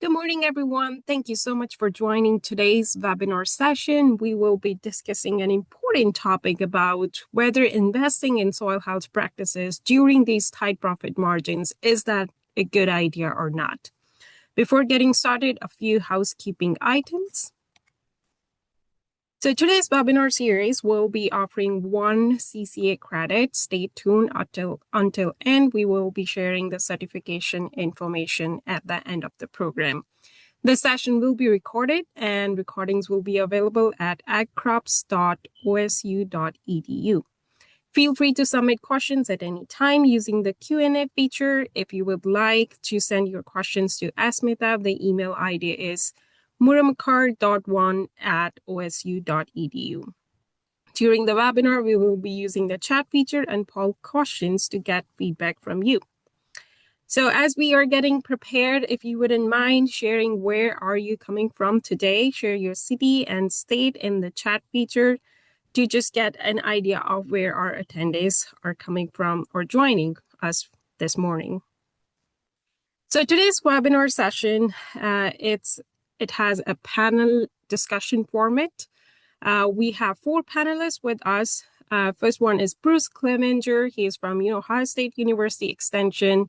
Good morning, everyone. Thank you so much for joining today's webinar session. We will be discussing an important topic about whether investing in soil health practices during these tight profit margins, is that a good idea or not? Before getting started, a few housekeeping items. So today's webinar series will be offering one CCA credit. Stay tuned until end. We will be sharing the certification information at the end of the program. The session will be recorded and recordings will be available at agcrops.osu.edu. Feel free to submit questions at any time using the Q&A feature. If you would like to send your questions to Asmita, the email ID is muramakar.1@osu.edu. During the webinar, we will be using the chat feature and poll questions to get feedback from you. So as we are getting prepared, if you wouldn't mind sharing where are you coming from today, share your city and state in the chat feature to just get an idea of where our attendees are coming from or joining us this morning. So today's webinar session, it has a panel discussion format. We have four panelists with us. First one is Bruce Clevenger. He is from Ohio State University Extension.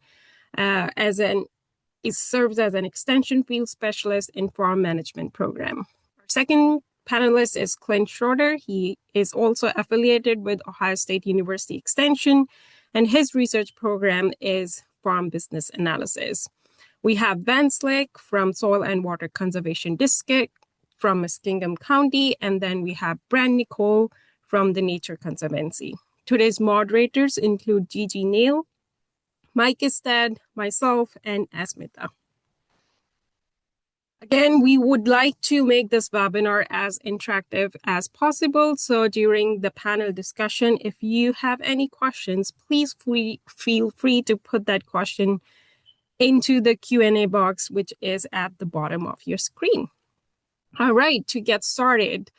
It serves as an extension field specialist in farm management program. Our second panelist is Clint Schroeder. He is also affiliated with Ohio State University Extension, and his research program is farm business analysis. We have Ben Slick from Soil and Water Conservation District from Muskingum County, and then we have Brent Nicol from the Nature Conservancy. Today's moderators include Gigi Neal, Mike Istad, myself, and Asmita. Again, we would like to make this webinar as interactive as possible. So during the panel discussion, if you have any questions, please feel free to put that question into the Q&A box, which is at the bottom of your screen. All right, to get started.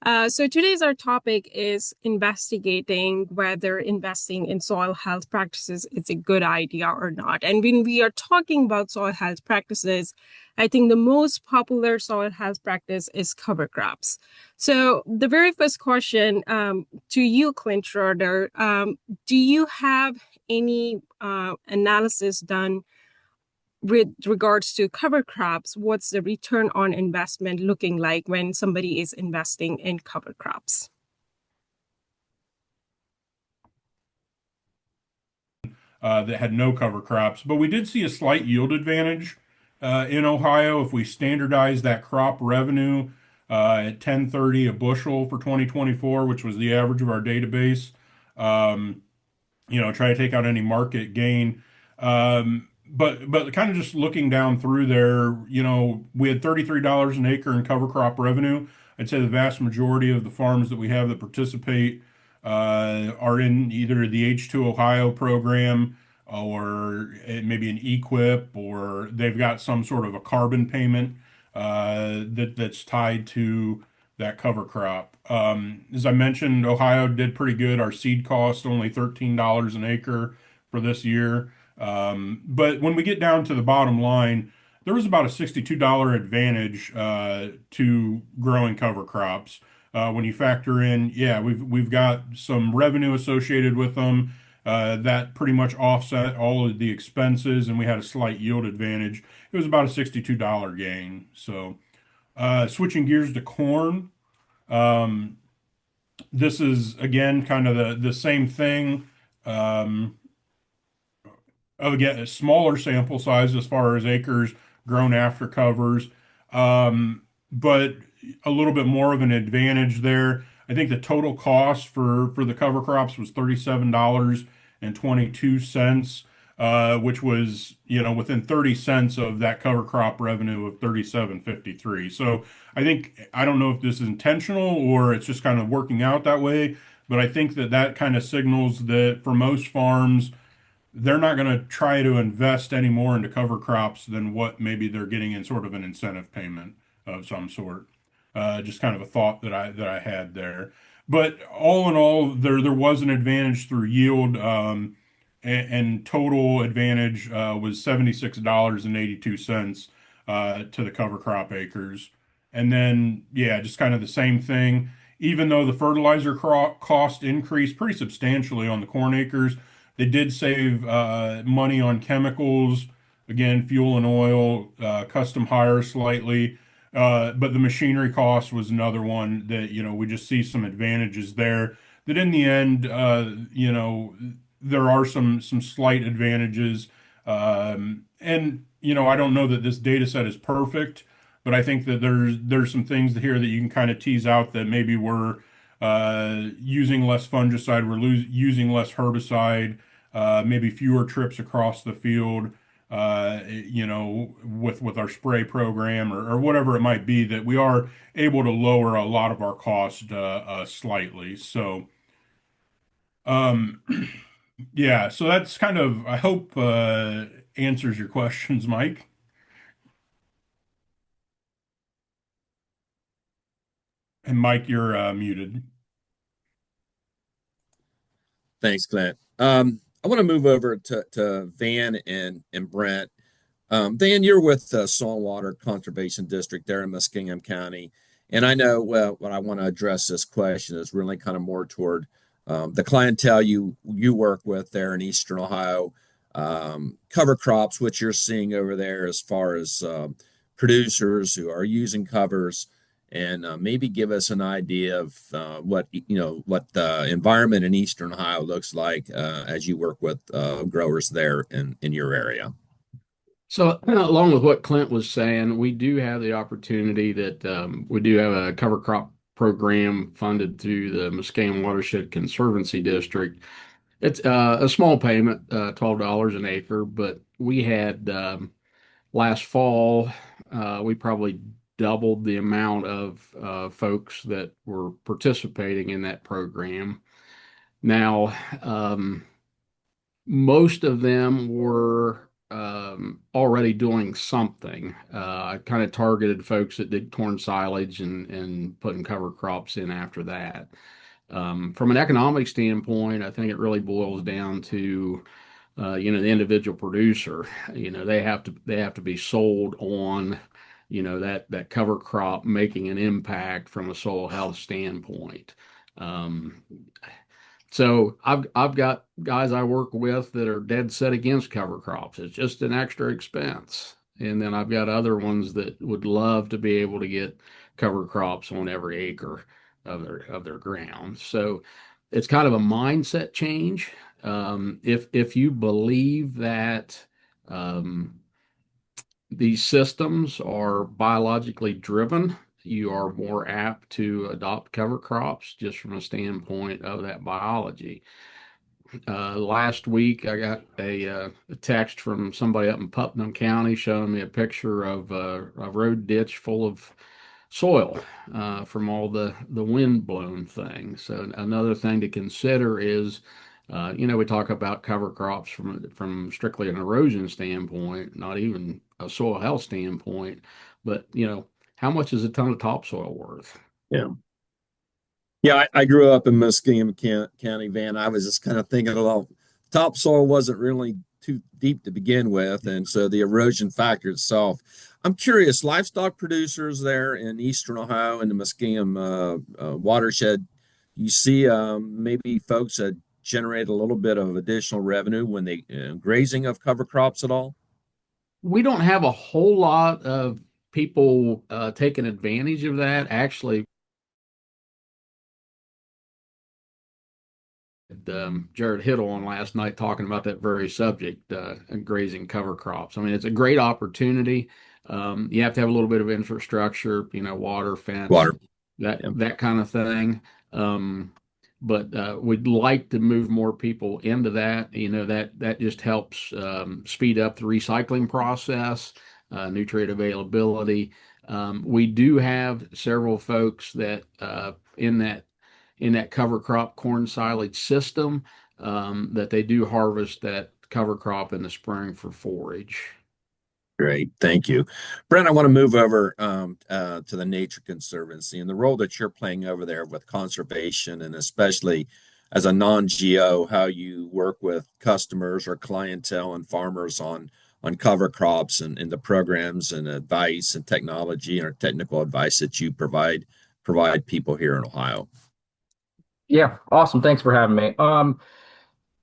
So today's our topic is investigating whether investing in soil health practices is a good idea or not. And when we are talking about soil health practices, I think the most popular soil health practice is cover crops. So the very first question to you, Clint Schroeder, do you have any analysis done with regards to cover crops? What's the return on investment looking like when somebody is investing in cover crops? That had no cover crops, but we did see a slight yield advantage in Ohio if we standardize that crop revenue at 1030 a bushel for 2024, which was the average of our database. Try to take out any market gain. But kind of just looking down through there, we had $33 an acre in cover crop revenue. I'd say the vast majority of the farms that we have that participate are in either the H2 Ohio program or maybe an EQIP, or they've got some sort of a carbon payment that's tied to that cover crop. As I mentioned, Ohio did pretty good. Our seed cost only $13 an acre for this year. But when we get down to the bottom line, there was about a $62 advantage to growing cover crops. When you factor in, we've got some revenue associated with them that pretty much offset all of the expenses, and we had a slight yield advantage. It was about a $62 gain. So, switching gears to corn, this is again kind of the same thing. Again, a smaller sample size as far as acres grown after covers, but a little bit more of an advantage there. I think the total cost for the cover crops was $37.22, which was within 30 cents of that cover crop revenue of 37.53. So I don't know if this is intentional or it's just kind of working out that way, but I think that kind of signals that for most farms, they're not going to try to invest any more into cover crops than what maybe they're getting in sort of an incentive payment of some sort. Just kind of a thought that I had there. But all in all, there was an advantage through yield, and total advantage was $76.82 to the cover crop acres. And then, yeah, just kind of the same thing. Even though the fertilizer cost increased pretty substantially on the corn acres, they did save money on chemicals, again, fuel and oil, custom hire slightly. But the machinery cost was another one that, we just see some advantages there. That in the end, there are some slight advantages. And I don't know that this data set is perfect, but I think that there's some things here that you can kind of tease out that maybe we're using less fungicide, we're using less herbicide, maybe fewer trips across the field, with our spray program or whatever it might be, that we are able to lower a lot of our cost slightly. So, um, yeah, so that's kind of, I hope, answers your questions, Mike. And Mike, you're muted. Thanks, Clint. I want to move over to Van and Brent. Van, you're with the Saltwater Conservation District there in Muskingum County. And I know what I want to address this question is really kind of more toward the clientele you work with there in Eastern Ohio, cover crops, what you're seeing over there as far as producers who are using covers, and maybe give us an idea of what the environment in Eastern Ohio looks like as you work with growers there in your area. So, along with what Clint was saying, we do have the opportunity that we do have a cover crop program funded through the Muskingum Watershed Conservancy District. It's a small payment, $12 an acre, but we had last fall, we probably doubled the amount of folks that were participating in that program. Now, most of them were already doing something. I kind of targeted folks that did corn silage and putting cover crops in after that. From an economic standpoint, I think it really boils down to the individual producer. They have to be sold on that cover crop making an impact from a soil health standpoint. Um, so I've got guys I work with that are dead set against cover crops. It's just an extra expense. And then I've got other ones that would love to be able to get cover crops on every acre of their ground. So it's kind of a mindset change. If you believe that um, these systems are biologically driven, you are more apt to adopt cover crops just from a standpoint of that biology. Last week, I got a text from somebody up in Putnam County showing me a picture of a road ditch full of soil from all the wind blown things. So another thing to consider is, we talk about cover crops from strictly an erosion standpoint, not even a soil health standpoint, but how much is a ton of topsoil worth? Yeah. Yeah, I grew up in Muskingum County, Van. I was just kind of thinking, well, topsoil wasn't really too deep to begin with, and so the erosion factor itself. I'm curious, livestock producers there in Eastern Ohio and the Muskingum watershed, you see maybe folks that generate a little bit of additional revenue when they grazing of cover crops at all? We don't have a whole lot of people taking advantage of that. Actually, Jared Hiddle on last night talking about that very subject, grazing cover crops. I mean, it's a great opportunity. You have to have a little bit of infrastructure, water, fence, Water. that Yeah. that kind of thing. Um, but we'd like to move more people into that. That just helps speed up the recycling process, nutrient availability. We do have several folks that in that cover crop corn silage system that they do harvest that cover crop in the spring for forage. Great, thank you. Brent, I want to move over to the Nature Conservancy and the role that you're playing over there with conservation, and especially as a non-GO, how you work with customers or clientele and farmers on on cover crops and the programs and advice and technology or technical advice that you provide people here in Ohio. Yeah, awesome. Thanks for having me.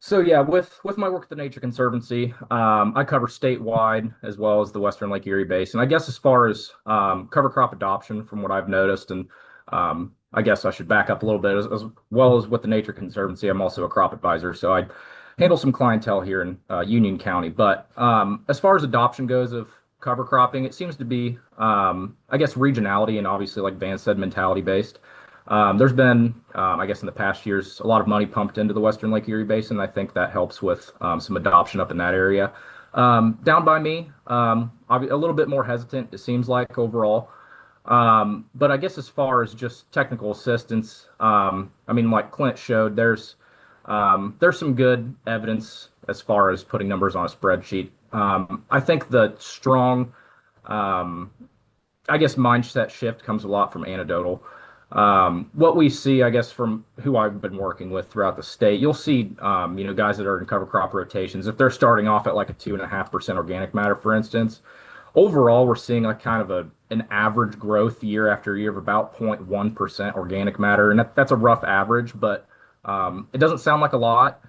So yeah, with my work at the Nature Conservancy, I cover statewide as well as the Western Lake Erie Basin. I guess as far as cover crop adoption, from what I've noticed, and I guess I should back up a little bit as well as with the Nature Conservancy. I'm also a crop advisor, so I handle some clientele here in Union County. But as far as adoption goes of cover cropping, it seems to be, I guess, regionality and obviously, like Van said, mentality based. There's been, I guess, in the past years, a lot of money pumped into the Western Lake Erie Basin. I think that helps with some adoption up in that area. Down by me, a little bit more hesitant, it seems like overall. But I guess as far as just technical assistance, I mean, like Clint showed, there's some good evidence as far as putting numbers on a spreadsheet. I think the strong, um, I guess, mindset shift comes a lot from anecdotal. What we see, I guess, from who I've been working with throughout the state, you'll see, guys that are in cover crop rotations, if they're starting off at like a 2.5% organic matter, for instance, overall, we're seeing like kind of an average growth year after year of about 0.1% organic matter. And that's a rough average, but it doesn't sound like a lot.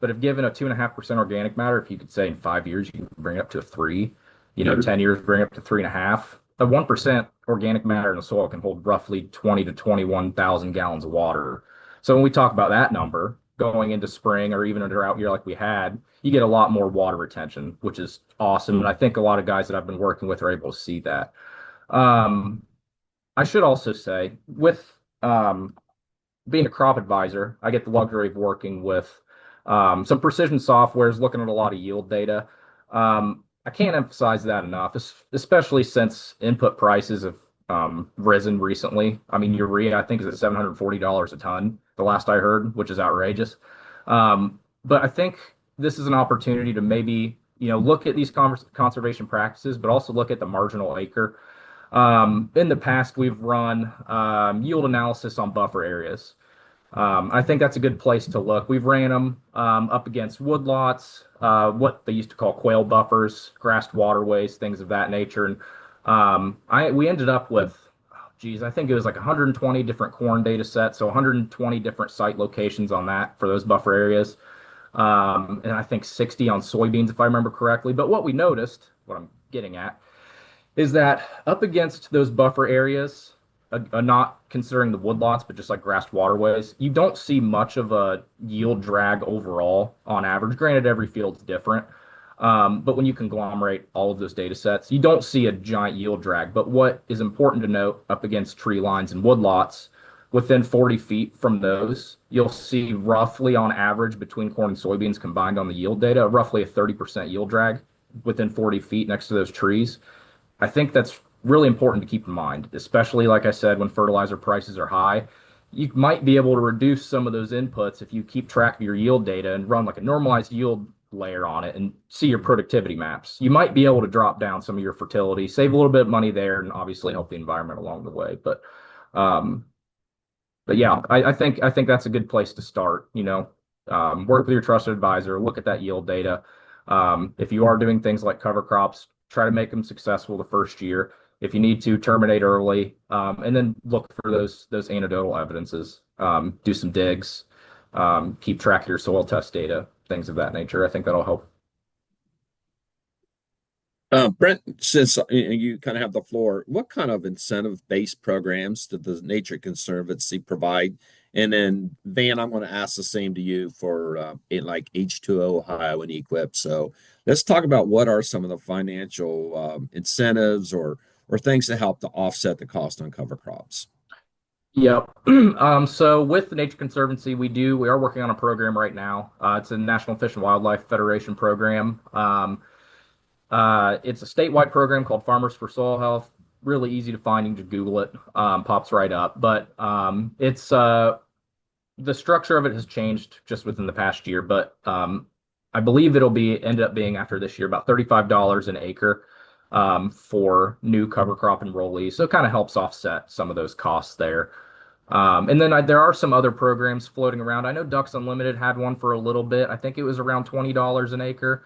But if given a 2.5% organic matter, if you could say in 5 years you can bring it up to a three, 10 years bring it up to 3.5. The 1% organic matter in the soil can hold roughly 20 to 21,000 gallons of water. So when we talk about that number going into spring or even a drought year like we had, you get a lot more water retention, which is awesome. And I think a lot of guys that I've been working with are able to see that. Um, I should also say, with being a crop advisor, I get the luxury of working with some precision softwares, looking at a lot of yield data. I can't emphasize that enough, especially since input prices have risen recently. I mean, urea, I think, is at $740 a ton, the last I heard, which is outrageous. But I think this is an opportunity to maybe, look at these conservation practices, but also look at the marginal acre. In the past, we've run yield analysis on buffer areas. I think that's a good place to look. We've ran them up against woodlots, what they used to call quail buffers, grassed waterways, things of that nature. And we ended up with, I think it was like 120 different corn data sets, so 120 different site locations on that for those buffer areas. And I think 60 on soybeans, if I remember correctly. But what we noticed, what I'm getting at, is that up against those buffer areas, not considering the woodlots, but just like grassed waterways, you don't see much of a yield drag overall on average. Granted, every field's different, but when you conglomerate all of those data sets, you don't see a giant yield drag. But what is important to note up against tree lines and woodlots, within 40 feet from those, you'll see roughly on average between corn and soybeans combined on the yield data, roughly a 30% yield drag within 40 feet next to those trees. I think that's really important to keep in mind, especially like I said, when fertilizer prices are high. You might be able to reduce some of those inputs if you keep track of your yield data and run like a normalized yield layer on it and see your productivity maps. You might be able to drop down some of your fertility, save a little bit of money there, and obviously help the environment along the way. Um, but yeah, I think that's a good place to start. Work with your trusted advisor, look at that yield data. If you are doing things like cover crops, try to make them successful the first year. If you need to, terminate early, and then look for those anecdotal evidences. Do some digs, keep track of your soil test data, things of that nature. I think that'll help. Brent, since you kind of have the floor, what kind of incentive-based programs did the Nature Conservancy provide? And then, Van, I'm going to ask the same to you for like H2O Ohio and Equip. So let's talk about what are some of the financial incentives or things to help to offset the cost on cover crops. Yep. So with the Nature Conservancy, we are working on a program right now. It's a National Fish and Wildlife Federation program. It's a statewide program called Farmers for Soil Health. Really easy to find. You can just Google it. Pops right up. But it's the structure of it has changed just within the past year. But I believe it'll be end up being after this year about $35 an acre for new cover crop enrollees. So it kind of helps offset some of those costs there. And then there are some other programs floating around. I know Ducks Unlimited had one for a little bit. I think it was around $20 an acre.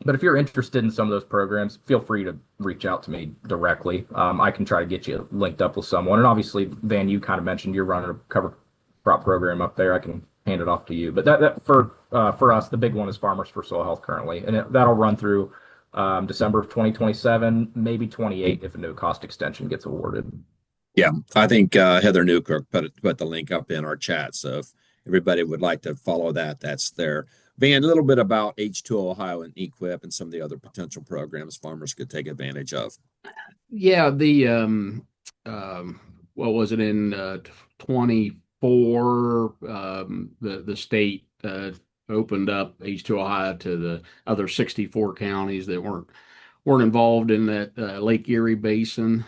But if you're interested in some of those programs, feel free to reach out to me directly. I can try to get you linked up with someone. And obviously, Van, you kind of mentioned you're running a cover crop program up there. I can hand it off to you. But that for us, the big one is Farmers for Soil Health currently, and that'll run through December of 2027, maybe 28 if a no cost extension gets awarded. Yeah, I think Heather Newkirk put the link up in our chat. So if everybody would like to follow that, that's there. Van, a little bit about H2O Ohio and Equip and some of the other potential programs farmers could take advantage of. Yeah, the what was it in 24? The state opened up H2 Ohio to the other 64 counties that weren't involved in that Lake Erie Basin.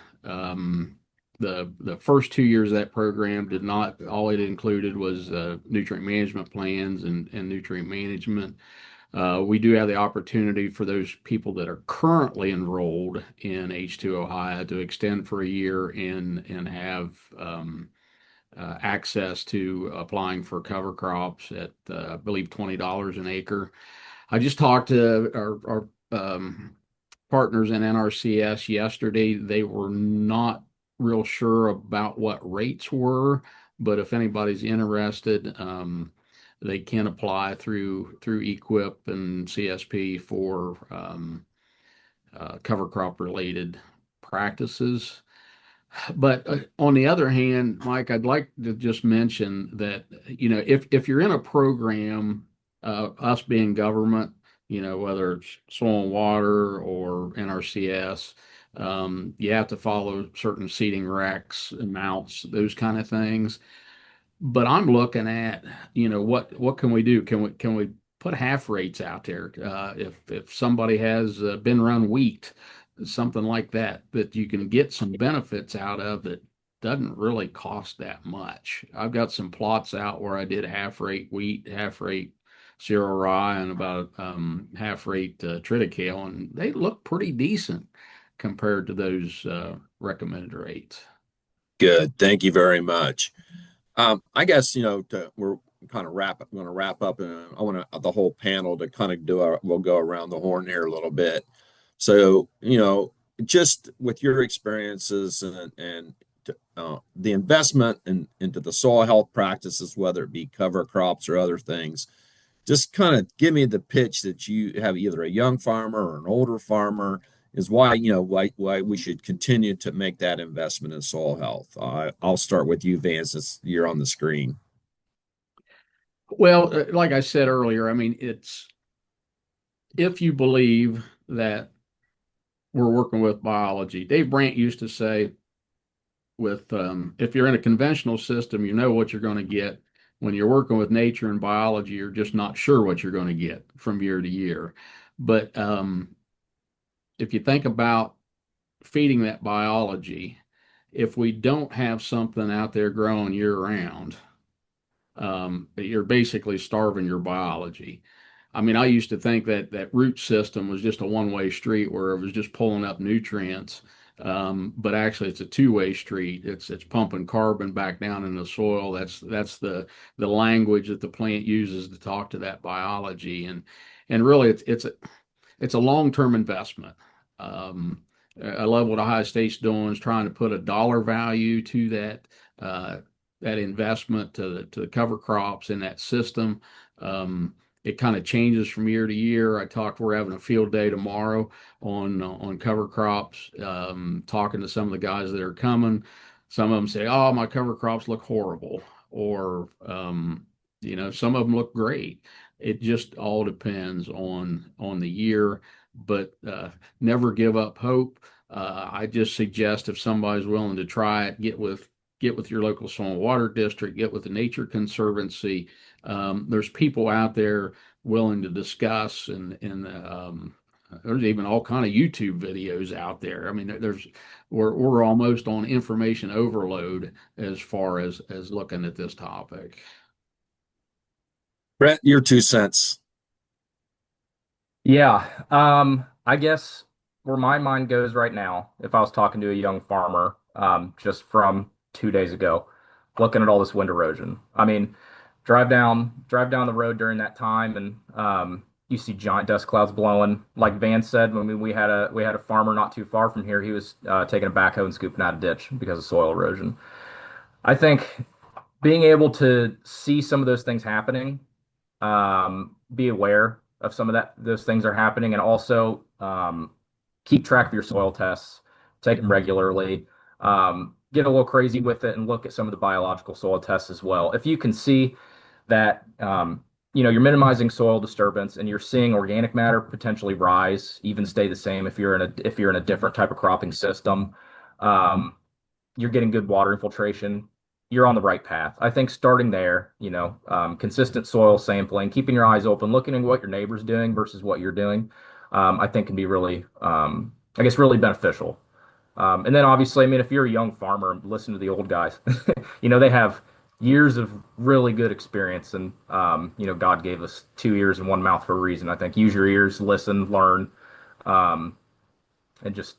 The first 2 years of that program did not, all it included was nutrient management plans and nutrient management. We do have the opportunity for those people that are currently enrolled in H2 Ohio to extend for a year and have access to applying for cover crops at, I believe, $20 an acre. I just talked to our partners in NRCS yesterday. They were not real sure about what rates were, but if anybody's interested, they can apply through Equip and CSP for cover crop related practices. But on the other hand, Mike, I'd like to just mention that, if you're in a program, us being government, whether it's soil and water or NRCS, you have to follow certain seeding recs, amounts, those kind of things. But I'm looking at, what can we do? Can we put half rates out there? If somebody has been run wheat, something like that, that you can get some benefits out of that doesn't really cost that much. I've got some plots out where I did half rate wheat, half rate cereal rye, and about half rate triticale, and they look pretty decent compared to those recommended rates. Good. Thank you very much. I guess, we're kind of going to wrap up, and I want the whole panel to kind of we'll go around the horn here a little bit. So, just with your experiences and the investment into the soil health practices, whether it be cover crops or other things, just kind of give me the pitch that you have either a young farmer or an older farmer is why we should continue to make that investment in soil health. I'll start with you, Vance, since you're on the screen. Well, like I said earlier, I mean, it's if you believe that we're working with biology. Dave Brent used to say, if you're in a conventional system, you know what you're going to get. When you're working with nature and biology, you're just not sure what you're going to get from year to year. But if you think about feeding that biology, if we don't have something out there growing year round, you're basically starving your biology. I mean, I used to think that root system was just a one-way street where it was just pulling up nutrients. But actually it's a two-way street. It's pumping carbon back down in the soil. That's the language that the plant uses to talk to that biology. And really it's a long-term investment. I love what Ohio State's doing, is trying to put a dollar value to that investment to the cover crops in that system. It kind of changes from year to year. We're having a field day tomorrow on cover crops, talking to some of the guys that are coming. Some of them say, "Oh, my cover crops look horrible," or some of them look great. It just all depends on the year, but never give up hope. I just suggest if somebody's willing to try it, get with your local soil and water district, get with the Nature Conservancy. There's people out there willing to discuss, and there's even all kind of YouTube videos out there. I mean, we're almost on information overload as far as looking at this topic. Brent, your 2 cents. Yeah, I guess where my mind goes right now, if I was talking to a young farmer, just from 2 days ago, looking at all this wind erosion. I mean, drive down the road during that time, and you see giant dust clouds blowing. Like Van said, I mean, we had a farmer not too far from here. He was taking a backhoe and scooping out a ditch because of soil erosion. I think being able to see some of those things happening, be aware of some of that those things are happening, and also keep track of your soil tests, take them regularly, get a little crazy with it, and look at some of the biological soil tests as well. If you can see that you're minimizing soil disturbance and you're seeing organic matter potentially rise, even stay the same if you're in a different type of cropping system. Um, you're getting good water infiltration, you're on the right path. I think starting there, consistent soil sampling, keeping your eyes open, looking at what your neighbor's doing versus what you're doing, I think can be really, I guess, really beneficial. And then obviously, I mean, if you're a young farmer, listen to the old guys. They have years of really good experience, and God gave us two ears and one mouth for a reason. I think use your ears, listen, learn, um, and just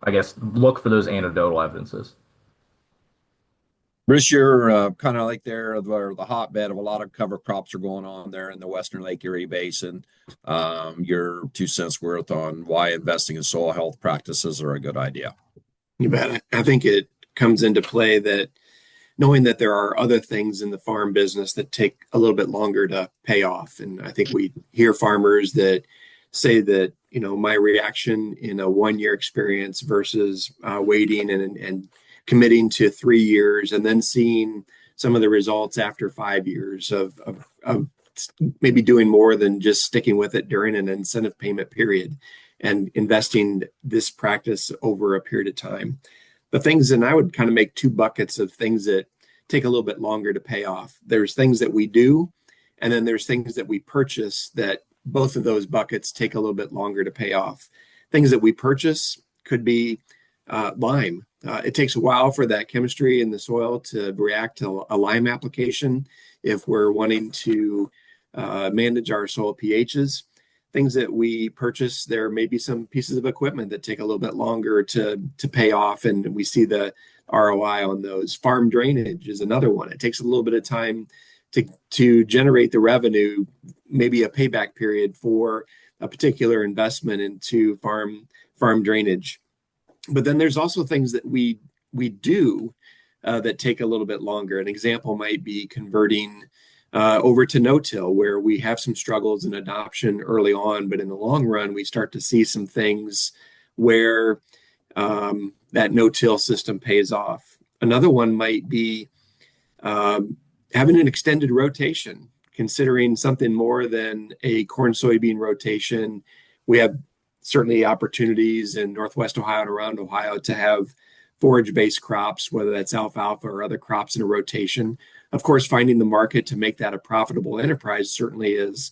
I guess look for those anecdotal evidences. Bruce, you're kind of like there, the hotbed of a lot of cover crops are going on there in the Western Lake Erie Basin. Your 2 cents worth on why investing in soil health practices are a good idea. You bet. I think it comes into play that knowing that there are other things in the farm business that take a little bit longer to pay off. And I think we hear farmers that say that, my reaction in a 1 year experience versus waiting and committing to 3 years and then seeing some of the results after 5 years of maybe doing more than just sticking with it during an incentive payment period and investing this practice over a period of time. The things, and I would kind of make two buckets of things that take a little bit longer to pay off. There's things that we do, and then there's things that we purchase that both of those buckets take a little bit longer to pay off. Things that we purchase could be lime. It takes a while for that chemistry in the soil to react to a lime application if we're wanting to manage our soil pHs. Things that we purchase, there may be some pieces of equipment that take a little bit longer to pay off, and we see the ROI on those. Farm drainage is another one. It takes a little bit of time to generate the revenue, maybe a payback period for a particular investment into farm drainage. But then there's also things that we do that take a little bit longer. An example might be converting over to no-till, where we have some struggles in adoption early on, but in the long run, we start to see some things where that no-till system pays off. Another one might be having an extended rotation, considering something more than a corn-soybean rotation. We have certainly opportunities in Northwest Ohio and around Ohio to have forage-based crops, whether that's alfalfa or other crops in a rotation. Of course, finding the market to make that a profitable enterprise certainly is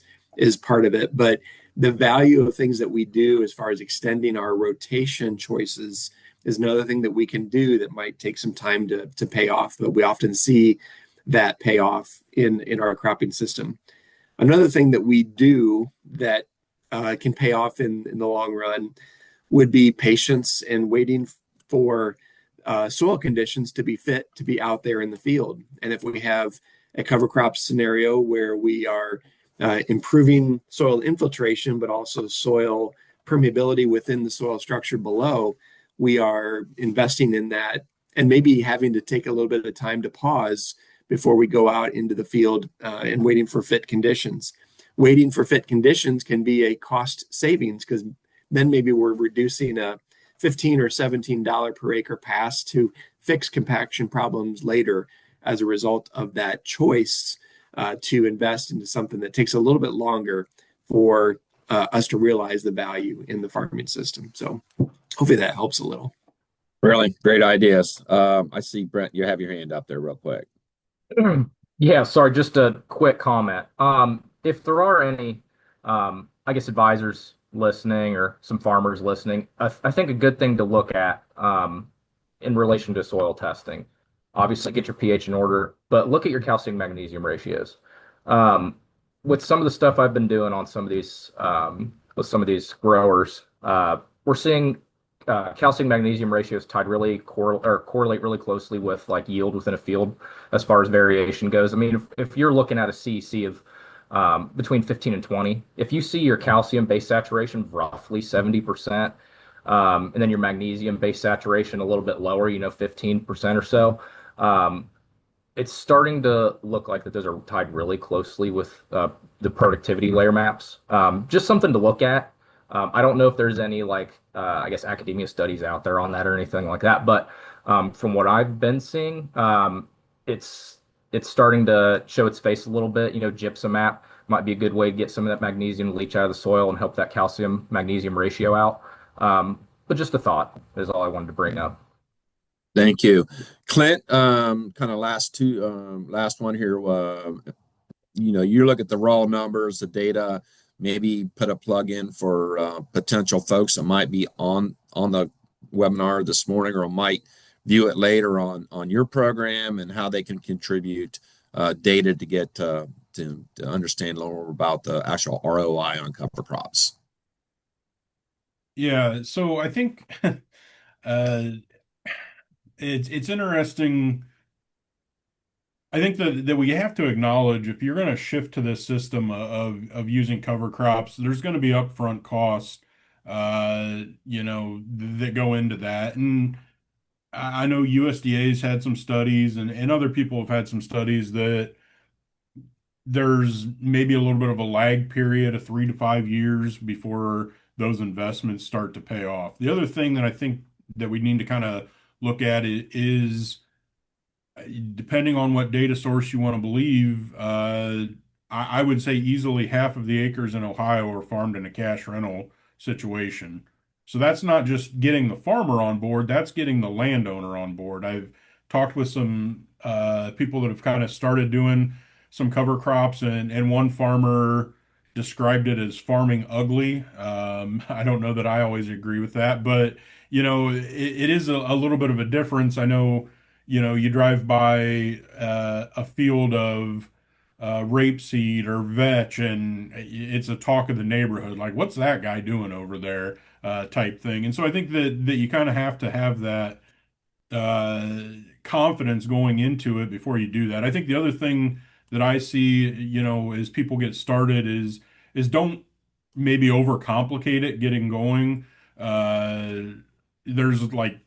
part of it. But the value of things that we do as far as extending our rotation choices is another thing that we can do that might take some time to pay off. But we often see that payoff in our cropping system. Another thing that we do that can pay off in the long run would be patience and waiting for soil conditions to be fit to be out there in the field. And if we have a cover crop scenario where we are improving soil infiltration, but also soil permeability within the soil structure below, we are investing in that and maybe having to take a little bit of time to pause before we go out into the field and waiting for fit conditions. Waiting for fit conditions can be a cost savings because then maybe we're reducing a $15 or $17 per acre pass to fix compaction problems later as a result of that choice to invest into something that takes a little bit longer for us to realize the value in the farming system. So hopefully that helps a little. Really great ideas. I see, Brent, you have your hand up there real quick. Yeah, sorry, just a quick comment. If there are any, I guess, advisors listening or some farmers listening, I think a good thing to look at in relation to soil testing, obviously get your pH in order, but look at your calcium magnesium ratios. With some of the stuff I've been doing on some of these with some of these growers, we're seeing calcium magnesium ratios tied really correlate really closely with like yield within a field as far as variation goes. I mean, if you're looking at a CEC of between 15 and 20. If you see your calcium base saturation roughly 70%, and then your magnesium base saturation a little bit lower, 15% or so, um, it's starting to look like that those are tied really closely with the productivity layer maps. Just something to look at. I don't know if there's any I guess academia studies out there on that or anything like that, but from what I've been seeing, it's it's starting to show its face a little bit. Gypsum map might be a good way to get some of that magnesium to leach out of the soil and help that calcium magnesium ratio out. But just a thought is all I wanted to bring up. Thank you, Clint. Kind of last one here. You look at the raw numbers, the data, maybe put a plug in for potential folks that might be on the webinar this morning or might view it later on your program and how they can contribute data to get to understand a little more about the actual ROI on cover crops. Yeah, so I think uh, it's interesting. I think that we have to acknowledge if you're going to shift to this system of using cover crops, there's going to be upfront costs, that go into that. And I know USDA's had some studies and other people have had some studies that there's maybe a little bit of a lag period of 3 to 5 years before those investments start to pay off. The other thing that I think that we need to kind of look at is depending on what data source you want to believe, I would say easily half of the acres in Ohio are farmed in a cash rental situation. So that's not just getting the farmer on board, that's getting the landowner on board. I've talked with some people that have kind of started doing some cover crops, and one farmer described it as farming ugly. I don't know that I always agree with that, but it is a little bit of a difference. I know you drive by a field of rapeseed or vetch, and it's a talk of the neighborhood. Like, what's that guy doing over there? Type thing. And so I think that you kind of have to have that uh, confidence going into it before you do that. I think the other thing that I see, as people get started is don't maybe overcomplicate it getting going. There's like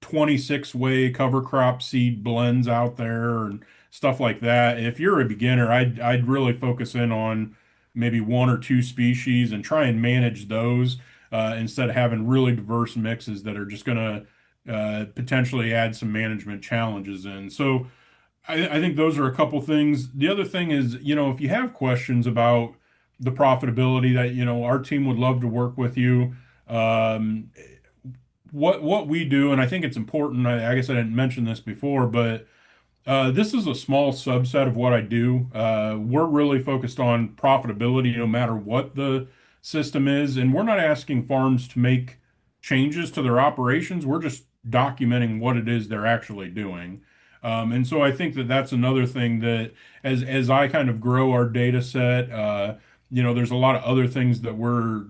26-way cover crop seed blends out there and stuff like that. If you're a beginner, I'd really focus in on maybe one or two species and try and manage those instead of having really diverse mixes that are just going to potentially add some management challenges in. So I think those are a couple things. The other thing is, if you have questions about the profitability, that, our team would love to work with you. Um, what we do, and I think it's important. I guess I didn't mention this before, but this is a small subset of what I do. We're really focused on profitability no matter what the system is, and we're not asking farms to make changes to their operations. We're just documenting what it is they're actually doing. And so I think that that's another thing that as I kind of grow our data set, there's a lot of other things that we're,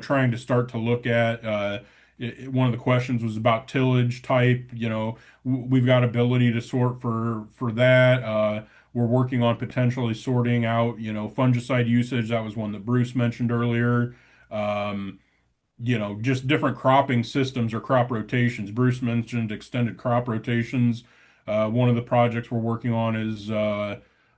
trying to start to look at. One of the questions was about tillage type. We've got ability to sort for that. We're working on potentially sorting out, fungicide usage. That was one that Bruce mentioned earlier. Um, just different cropping systems or crop rotations. Bruce mentioned extended crop rotations. One of the projects we're working on is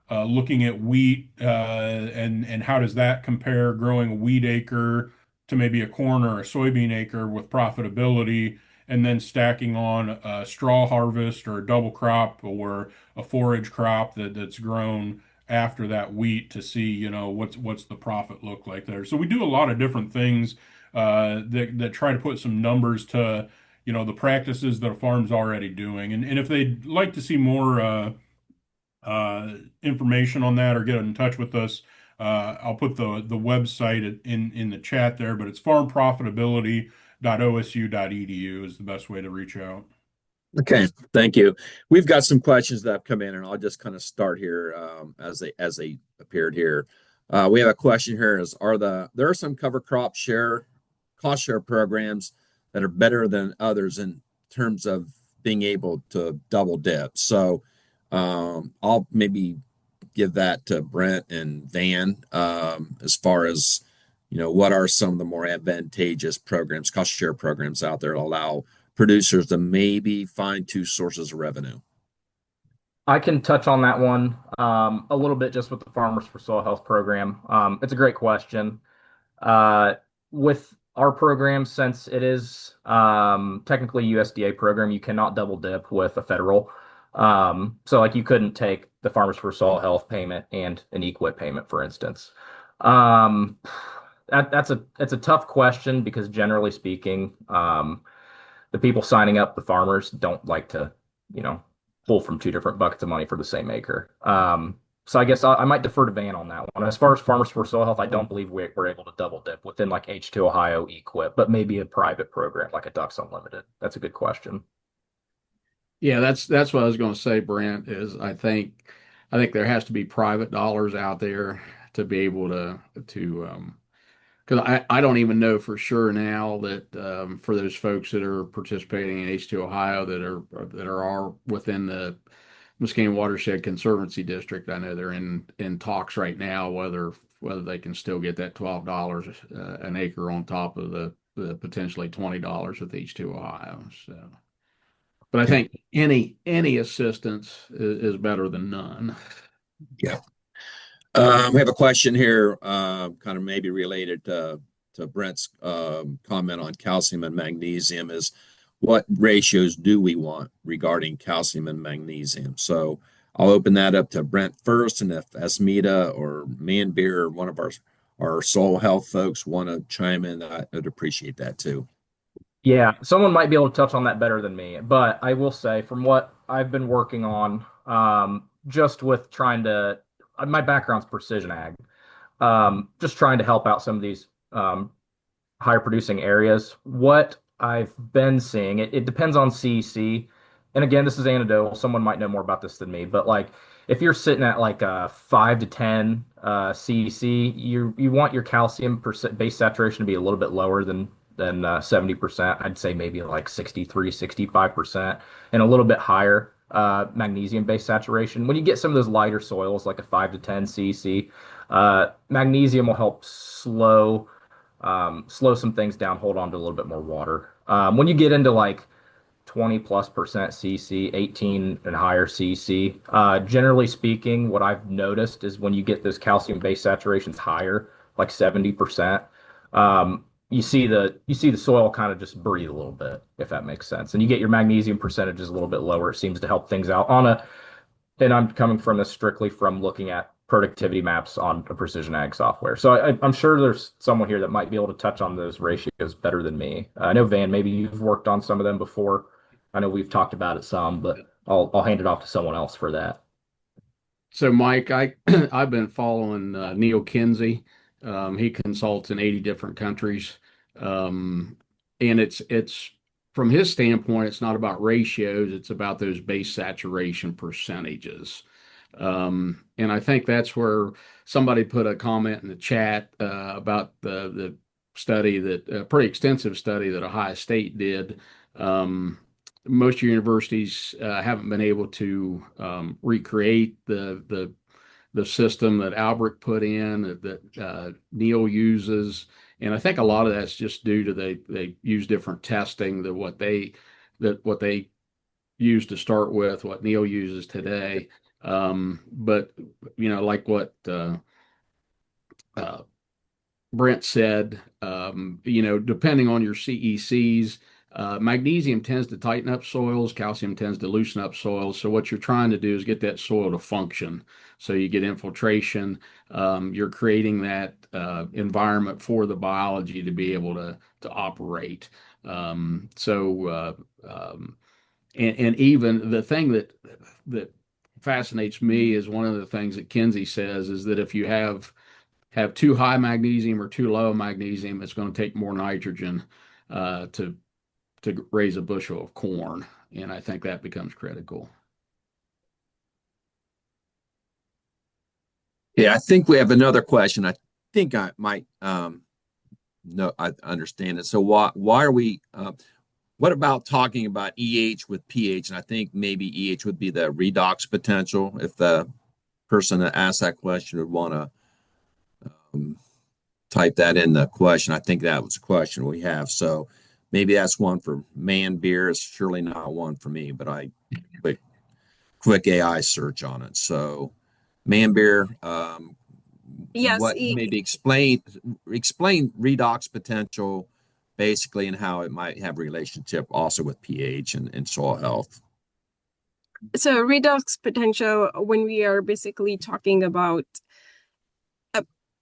looking at wheat and how does that compare growing a wheat acre to maybe a corn or a soybean acre with profitability, and then stacking on a straw harvest or a double crop or a forage crop that's grown after that wheat to see, what's the profit look like there. So we do a lot of different things that try to put some numbers to, the practices that a farm's already doing. And if they'd like to see more information on that or get in touch with us, I'll put the website in the chat there, but it's farmprofitability.osu.edu is the best way to reach out. Okay, thank you. We've got some questions that have come in, and I'll just kind of start here as they appeared here. We have a question here: there are some cover crop cost share programs that are better than others in terms of being able to double dip? So I'll maybe give that to Brent and Van, as far as, what are some of the more advantageous programs, cost share programs out there to allow producers to maybe find two sources of revenue? I can touch on that one a little bit just with the Farmers for Soil Health program. It's a great question. With our program, since it is technically USDA program, you cannot double dip with a federal. So like you couldn't take the Farmers for Soil Health payment and an EQIP payment, for instance. Um, it's a tough question because generally speaking, the people signing up, the farmers, don't like to, you know, pull from two different buckets of money for the same acre. So I guess I might defer to Van on that one. As far as Farmers for Soil Health, I don't believe we're able to double dip within like H2 Ohio EQIP, but maybe a private program like a Ducks Unlimited. That's a good question. Yeah, that's what I was going to say, Brent, is I think there has to be private dollars out there to be able to because I don't even know for sure now that for those folks that are participating in H2 Ohio that are within the Muscatine Watershed Conservancy District. I know they're in talks right now whether they can still get that $12 an acre on top of the potentially $20 with H2 Ohio. So, but I Yeah. think any assistance is better than none. Yeah. We have a question here, kind of maybe related to Brent's comment on calcium and magnesium, is what ratios do we want regarding calcium and magnesium? So I'll open that up to Brent first, and if Asmita or Manbeer or one of our soil health folks want to chime in, I'd appreciate that too. Yeah, someone might be able to touch on that better than me, but I will say from what I've been working on, just with trying to, my background's precision ag, just trying to help out some of these higher producing areas. What I've been seeing, it depends on CEC. And again, this is anecdotal. Someone might know more about this than me, but like if you're sitting at like a 5 to 10 CEC, you want your calcium percent base saturation to be a little bit lower than 70%. I'd say maybe like 63, 65%, and a little bit higher magnesium base saturation. When you get some of those lighter soils, like a 5 to 10 CEC, magnesium will help slow some things down, hold on to a little bit more water. When you get into like 20+% CC, 18 and higher CC, generally speaking, what I've noticed is when you get those calcium base saturations higher, like 70%, you see the soil kind of just breathe a little bit, if that makes sense. And you get your magnesium percentages a little bit lower. It seems to help things out and I'm coming from this strictly from looking at productivity maps on a precision ag software. So I'm sure there's someone here that might be able to touch on those ratios better than me. I know Van, maybe you've worked on some of them before. I know we've talked about it some, but I'll hand it off to someone else for that. So, Mike, I've been following Neil Kinsey. He consults in 80 different countries, and it's from his standpoint, it's not about ratios; it's about those base saturation percentages. And I think that's where somebody put a comment in the chat about the study that a pretty extensive study that Ohio State did. Most universities haven't been able to recreate the system that Albrecht put in that Neil uses, and I think a lot of that's just due to they use different testing than what they use to start with, what Neil uses today. But like what Brent said, depending on your CECs, magnesium tends to tighten up soils, calcium tends to loosen up soils. So what you're trying to do is get that soil to function. So you get infiltration. You're creating that environment for the biology to be able to operate. And even the thing that fascinates me is one of the things that Kinsey says is that if you have too high magnesium or too low magnesium, it's going to take more nitrogen to raise a bushel of corn, and I think that becomes critical. Yeah, I think we have another question. I think I might no, I understand it. So why are we? What about talking about EH with pH? And I think maybe EH would be the redox potential if the person that asked that question would want to type that in the question. I think that was a question we have. So maybe that's one for Man Beer. It's surely not one for me, but I quick AI search on it. So Man Beer, Yes, what maybe explain redox potential basically and how it might have relationship also with pH and soil health. so redox potential, when we are basically talking about,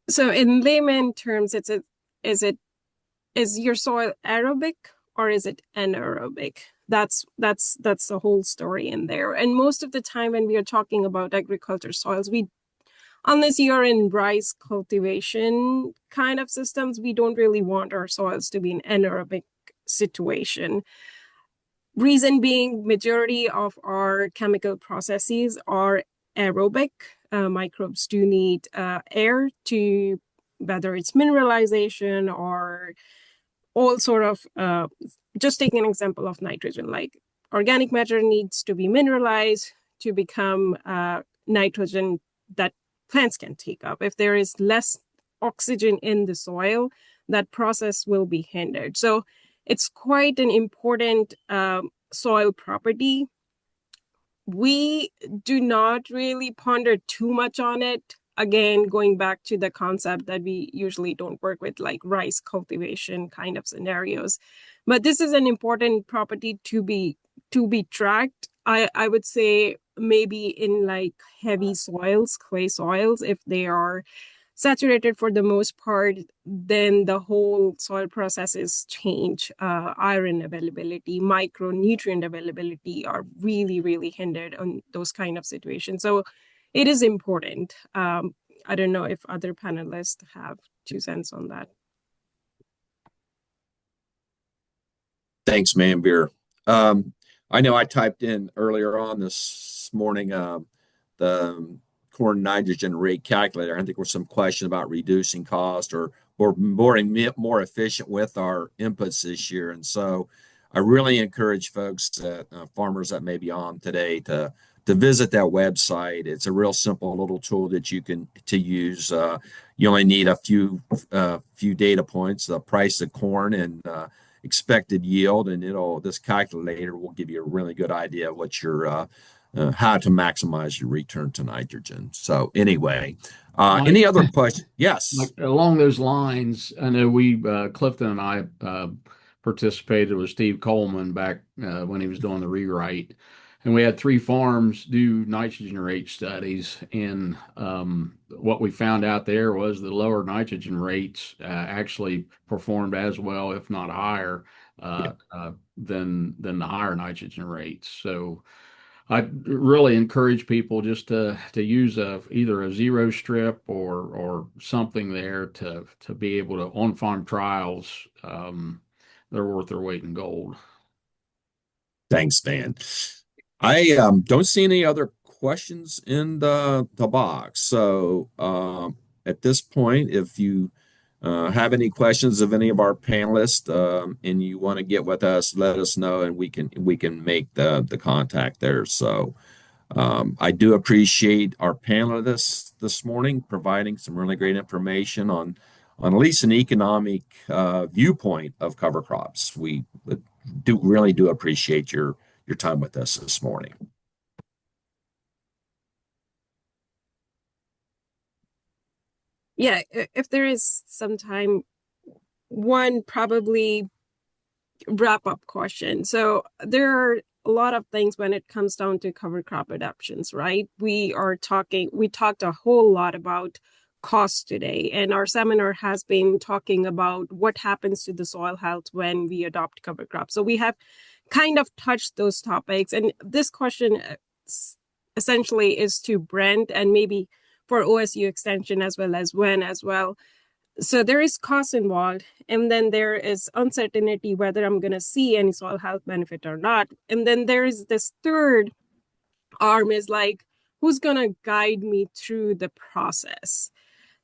so in layman terms, is your soil aerobic or is it anaerobic? That's the whole story in there. And most of the time when we are talking about agriculture soils, unless you're in rice cultivation kind of systems, we don't really want our soils to be in anaerobic situation. Reason being, majority of our chemical processes are aerobic. Microbes do need air to, whether it's mineralization or all sort of, just take an example of nitrogen, like organic matter needs to be mineralized to become nitrogen that plants can take up. If there is less oxygen in the soil, that process will be hindered. So it's quite an important soil property. We do not really ponder too much on it. Again, going back to the concept that we usually don't work with, like rice cultivation kind of scenarios. But this is an important property to be tracked. I would say maybe in like heavy soils, clay soils, if they are saturated for the most part, then the whole soil processes change. Iron availability, micronutrient availability are really, really hindered on those kind of situations. So it is important. I don't know if other panelists have 2 cents on that. Thanks, Man Beer. I know I typed in earlier on this morning the corn nitrogen rate calculator. I think there was some question about reducing cost or more efficient with our inputs this year. And so I really encourage folks that farmers that may be on today to visit that website. It's a real simple little tool that you can use. You only need a few data points, the price of corn and expected yield, and this calculator will give you a really good idea of what your how to maximize your return to nitrogen. So anyway, any other questions? Yes. Like along those lines, I know Clifton and I participated with Steve Coleman back when he was doing the rewrite. And we had 3 farms do nitrogen rate studies. And what we found out there was the lower nitrogen rates actually performed as well, if not higher, than the higher nitrogen rates. So I really encourage people just to use either a zero strip or something there to be able to on-farm trials. They're worth their weight in gold. Thanks, Dan. I don't see any other questions in the box. So at this point, if you have any questions of any of our panelists and you want to get with us, let us know and we can make the contact there. So I do appreciate our panelists this morning providing some really great information on at least an economic viewpoint of cover crops. We really do appreciate your time with us this morning. Yeah, if there is some time, one probably wrap-up question. So there are a lot of things when it comes down to cover crop adaptations, right? We talked a whole lot about cost today, and our seminar has been talking about what happens to the soil health when we adopt cover crops. So we have kind of touched those topics, and this question essentially is to Brent and maybe for OSU Extension as well as WEN as well. So there is cost involved, and then there is uncertainty whether I'm going to see any soil health benefit or not. And then there is this third arm is like, who's going to guide me through the process?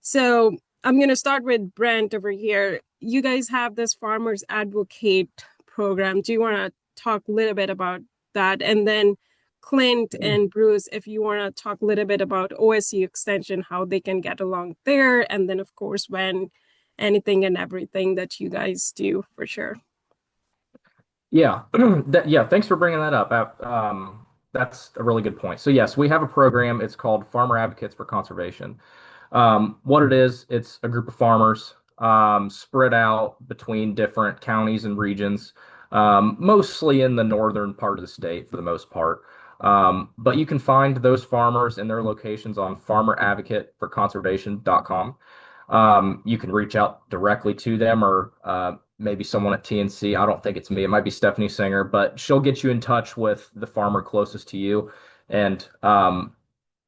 So I'm going to start with Brent over here. You guys have this Farmers Advocate program. Do you want to talk a little bit about that? And then Clint and Bruce, if you want to talk a little bit about OSU Extension, how they can get along there, and then, of course, when anything and everything that you guys do, for sure. Yeah, yeah. Thanks for bringing that up. That's a really good point. So yes, we have a program. It's called Farmer Advocates for Conservation. What it is, it's a group of farmers spread out between different counties and regions, mostly in the northern part of the state for the most part. But you can find those farmers and their locations on farmeradvocateforconservation.com. You can reach out directly to them or maybe someone at TNC. I don't think it's me. It might be Stephanie Singer, but she'll get you in touch with the farmer closest to you. And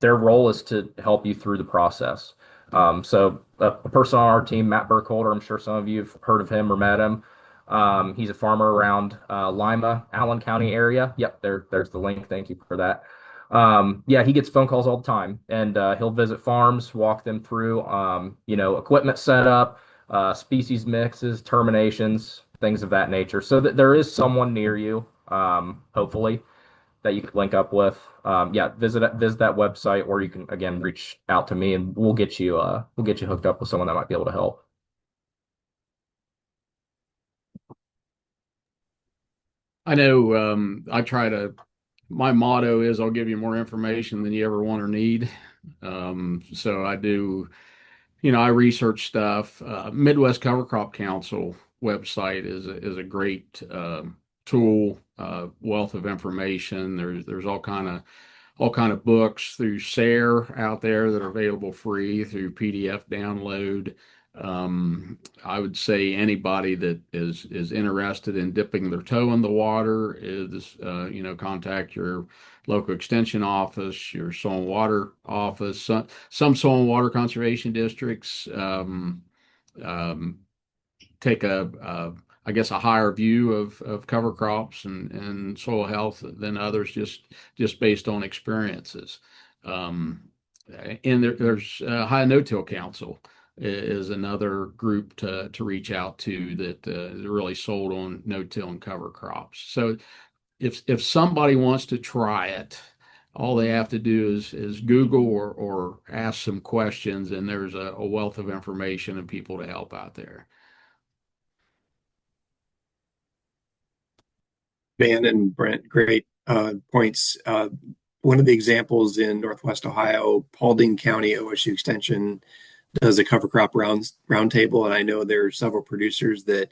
their role is to help you through the process. So a person on our team, Matt Burkholder, I'm sure some of you have heard of him or met him. He's a farmer around Lima, Allen County area. Yep, there's the link. Thank you for that. Yeah, he gets phone calls all the time, and he'll visit farms, walk them through, equipment setup, species mixes, terminations, things of that nature, so that there is someone near you, hopefully, that you could link up with. Yeah, visit that website, or you can again reach out to me, and we'll get you hooked up with someone that might be able to help. I know my motto is I'll give you more information than you ever want or need. So I do, I research stuff. Midwest Cover Crop Council website is a great tool, wealth of information. There's all kind of books through SARE out there that are available free through PDF download. I would say anybody that is interested in dipping their toe in the water is, contact your local extension office, your soil and water office. Some soil and water conservation districts take I guess a higher view of cover crops and soil health than others, just based on experiences. And there's High No-Till Council is another group to reach out to that is really sold on no-till and cover crops. So if somebody wants to try it, all they have to do is Google or ask some questions, and there's a wealth of information and people to help out there. Van and Brent, great points. One of the examples in Northwest Ohio, Paulding County OSU Extension does a cover crop roundtable, and I know there are several producers that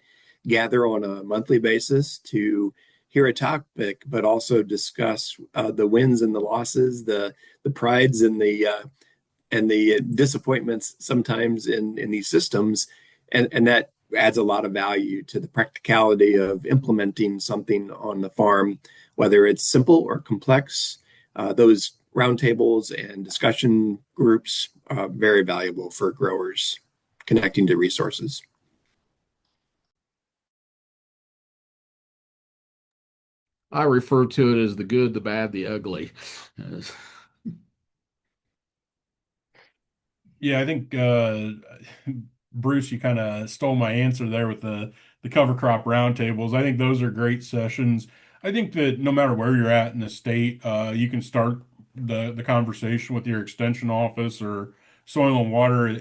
gather on a monthly basis to hear a topic, but also discuss the wins and the losses, the prides and the disappointments sometimes in these systems, and that adds a lot of value to the practicality of implementing something on the farm, whether it's simple or complex. Those roundtables and discussion groups are very valuable for growers connecting to resources. I refer to it as the good, the bad, the ugly. Yeah, I think Bruce, you kind of stole my answer there with the cover crop roundtables. I think those are great sessions. I think that no matter where you're at in the state, you can start the conversation with your extension office or soil and water.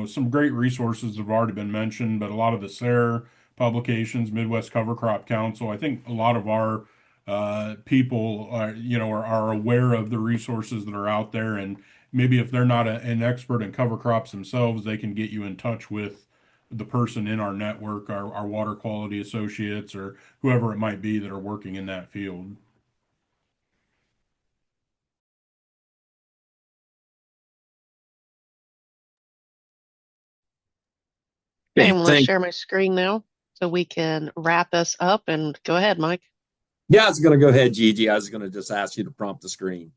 Some great resources have already been mentioned, but a lot of the SARE publications, Midwest Cover Crop Council. I think a lot of our people are aware of the resources that are out there, and maybe if they're not an expert in cover crops themselves, they can get you in touch with the person in our network, our water quality associates, or whoever it might be that are working in that field. Okay, I'm going to share my screen now so we can wrap us up. And go ahead, Mike. Yeah, I was going to go ahead, Gigi. I was going to just ask you to prompt the screen.